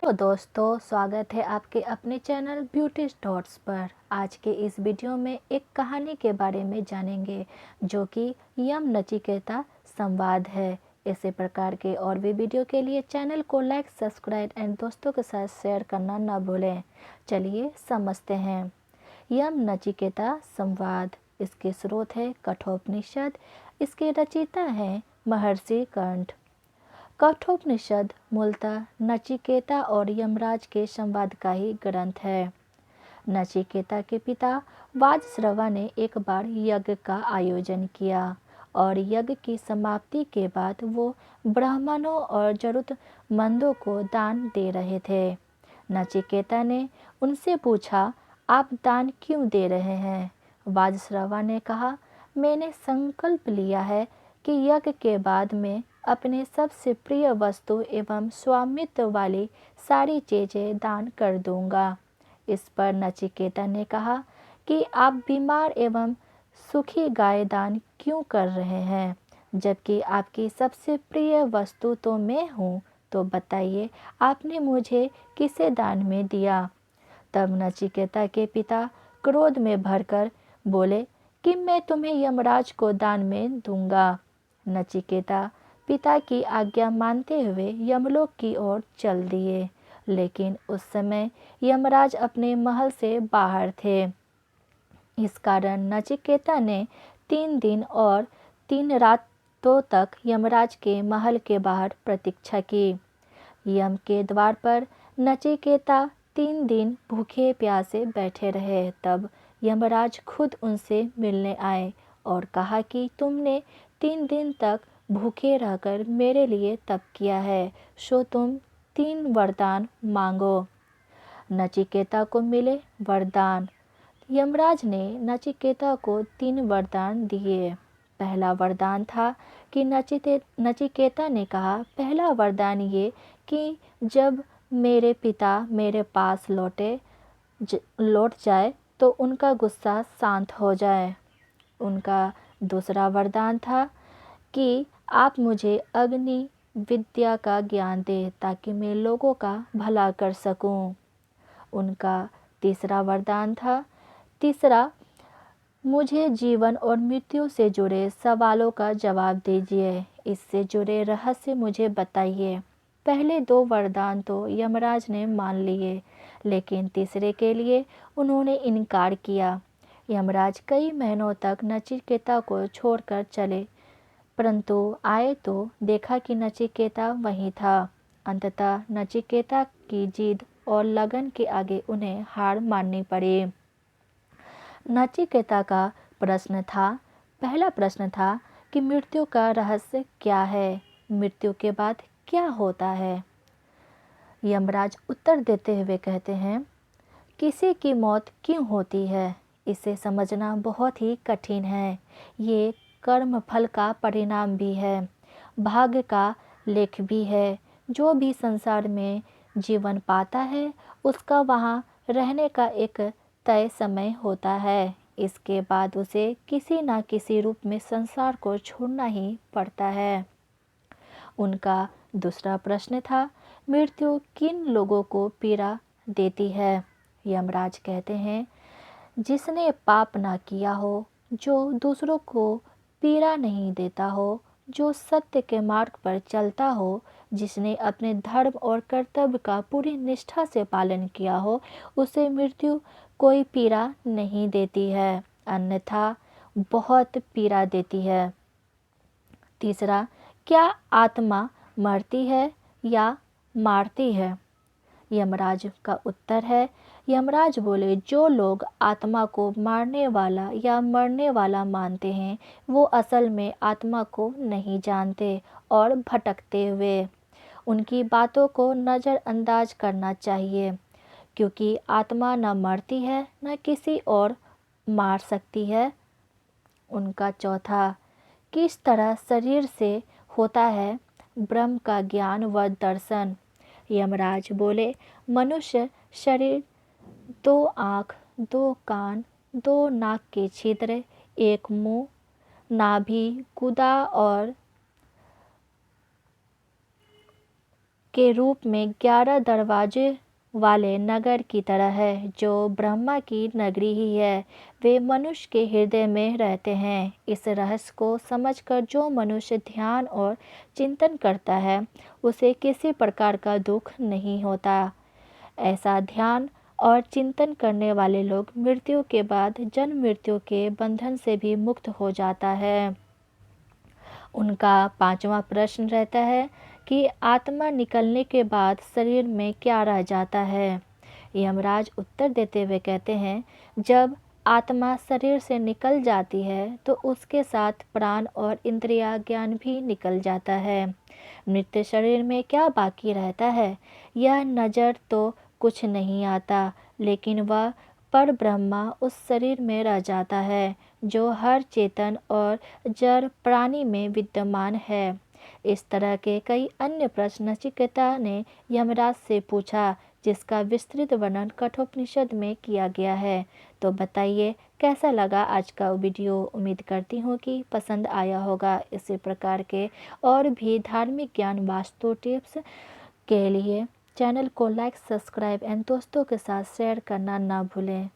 तो दोस्तों, स्वागत है आपके अपने चैनल ब्यूटी थॉट्स पर। आज के इस वीडियो में एक कहानी के बारे में जानेंगे जो कि यम नचिकेता संवाद है। इसी प्रकार के और भी वीडियो के लिए चैनल को लाइक, सब्सक्राइब एंड दोस्तों के साथ शेयर करना न भूलें। चलिए समझते हैं। यम नचिकेता संवाद, इसके स्रोत है कठोपनिषद। इसके रचयिता हैं महर्षि कंठ। कठोपनिषद मूलतः नचिकेता और यमराज के संवाद का ही ग्रंथ है। नचिकेता के पिता वाजश्रवा ने एक बार यज्ञ का आयोजन किया और यज्ञ की समाप्ति के बाद वो ब्राह्मणों और जरूरतमंदों को दान दे रहे थे। नचिकेता ने उनसे पूछा, आप दान क्यों दे रहे हैं? वाजश्रवा ने कहा, मैंने संकल्प लिया है कि यज्ञ के बाद में अपने सबसे प्रिय वस्तु एवं स्वामित्व वाली सारी चीजें दान कर दूंगा। इस पर नचिकेता ने कहा कि आप बीमार एवं सुखी गाय दान क्यों कर रहे हैं, जबकि आपकी सबसे प्रिय वस्तु तो मैं हूँ। तो बताइए, आपने मुझे किसे दान में दिया? तब नचिकेता के पिता क्रोध में भरकर बोले कि मैं तुम्हें यमराज को दान में दूंगा। नचिकेता पिता की आज्ञा मानते हुए यमलोक की ओर चल दिए, लेकिन उस समय यमराज अपने महल से बाहर थे। इस कारण नचिकेता ने 3 दिन और 3 रातों तक यमराज के महल के बाहर प्रतीक्षा की। यम के द्वार पर नचिकेता 3 दिन भूखे प्यासे बैठे रहे। तब यमराज खुद उनसे मिलने आए और कहा कि तुमने 3 दिन तक भूखे रहकर मेरे लिए तप किया है, सो तुम 3 वरदान मांगो। नचिकेता को मिले वरदान। यमराज ने नचिकेता को 3 वरदान दिए। पहला वरदान था कि नचिकेता ने कहा, पहला वरदान ये कि जब मेरे पिता मेरे पास लौट जाए तो उनका गुस्सा शांत हो जाए। उनका दूसरा वरदान था कि आप मुझे अग्नि विद्या का ज्ञान दें ताकि मैं लोगों का भला कर सकूं। उनका तीसरा वरदान था, मुझे जीवन और मृत्यु से जुड़े सवालों का जवाब दीजिए, इससे जुड़े रहस्य मुझे बताइए। पहले 2 वरदान तो यमराज ने मान लिए, लेकिन तीसरे के लिए उन्होंने इनकार किया। यमराज कई महीनों तक नचिकेता को छोड़कर चले, परंतु आए तो देखा कि नचिकेता वहीं था। अंततः नचिकेता की जिद और लगन के आगे उन्हें हार माननी पड़ी। नचिकेता का पहला प्रश्न था कि मृत्यु का रहस्य क्या है, मृत्यु के बाद क्या होता है? यमराज उत्तर देते हुए कहते हैं, किसी की मौत क्यों होती है, इसे समझना बहुत ही कठिन है। ये कर्म फल का परिणाम भी है, भाग्य का लेख भी है। जो भी संसार में जीवन पाता है उसका वहाँ रहने का एक तय समय होता है। इसके बाद उसे किसी न किसी रूप में संसार को छोड़ना ही पड़ता है। उनका दूसरा प्रश्न था, मृत्यु किन लोगों को पीड़ा देती है? यमराज कहते हैं, जिसने पाप ना किया हो, जो दूसरों को पीड़ा नहीं देता हो, जो सत्य के मार्ग पर चलता हो, जिसने अपने धर्म और कर्तव्य का पूरी निष्ठा से पालन किया हो, उसे मृत्यु कोई पीड़ा नहीं देती है, अन्यथा बहुत पीड़ा देती है। तीसरा, क्या आत्मा मरती है या मारती है? यमराज का उत्तर है, यमराज बोले, जो लोग आत्मा को मारने वाला या मरने वाला मानते हैं वो असल में आत्मा को नहीं जानते और भटकते हुए। उनकी बातों को नज़रअंदाज करना चाहिए, क्योंकि आत्मा न मरती है न किसी और मार सकती है। उनका चौथा, किस तरह शरीर से होता है ब्रह्म का ज्ञान व दर्शन? यमराज बोले, मनुष्य शरीर 2 आँख, 2 कान, 2 नाक के छिद्र, 1 मुंह, नाभि, गुदा और के रूप में 11 दरवाजे वाले नगर की तरह है, जो ब्रह्मा की नगरी ही है। वे मनुष्य के हृदय में रहते हैं। इस रहस्य को समझकर जो मनुष्य ध्यान और चिंतन करता है, उसे किसी प्रकार का दुख नहीं होता। ऐसा ध्यान और चिंतन करने वाले लोग मृत्यु के बाद जन्म मृत्यु के बंधन से भी मुक्त हो जाता है। उनका पांचवा प्रश्न रहता है कि आत्मा निकलने के बाद शरीर में क्या रह जाता है। यमराज उत्तर देते हुए कहते हैं, जब आत्मा शरीर से निकल जाती है तो उसके साथ प्राण और इंद्रिया ज्ञान भी निकल जाता है। मृत शरीर में क्या बाकी रहता है, यह नज़र तो कुछ नहीं आता, लेकिन वह पर ब्रह्मा उस शरीर में रह जाता है जो हर चेतन और जड़ प्राणी में विद्यमान है। इस तरह के कई अन्य प्रश्न नचिकेता ने यमराज से पूछा, जिसका विस्तृत वर्णन कठोपनिषद में किया गया है। तो बताइए कैसा लगा आज का वीडियो। उम्मीद करती हूँ कि पसंद आया होगा। इसी प्रकार के और भी धार्मिक ज्ञान वास्तु टिप्स के लिए चैनल को लाइक, सब्सक्राइब एंड दोस्तों के साथ शेयर करना ना भूलें।